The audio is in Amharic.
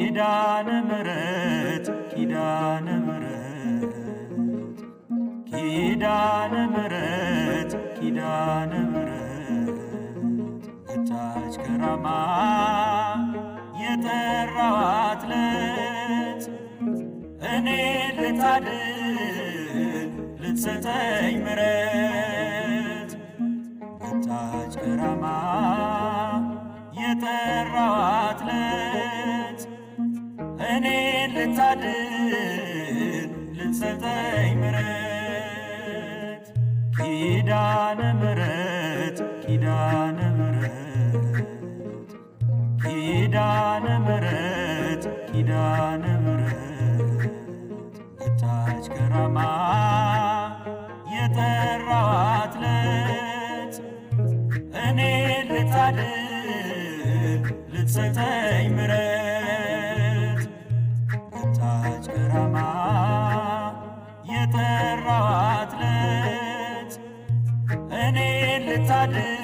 ኪዳነ ምሕረት ኪዳነ ምሕረት ኪዳነ ምሕረት ኪዳነ ምሕረት መጣች ከራማ የጠራኋት ዕለት እኔ ልታድን ልትሰጠኝ ምሕረት መጣች ከራማ የጠራኋት ዕለት እኔ ልታድን ልትሰጠኝ ምሕረት ኪዳነ ምሕረት ኪዳነ ምሕረት ኪዳነ ምሕረት ኪዳነ ምሕረት መጣች ከራማ የጠራኋት ዕለት እኔ ልታድን ልትሰጠኝ ምሕረት መጣች ከራማ የጠራኋት ዕለት እኔ ልታድን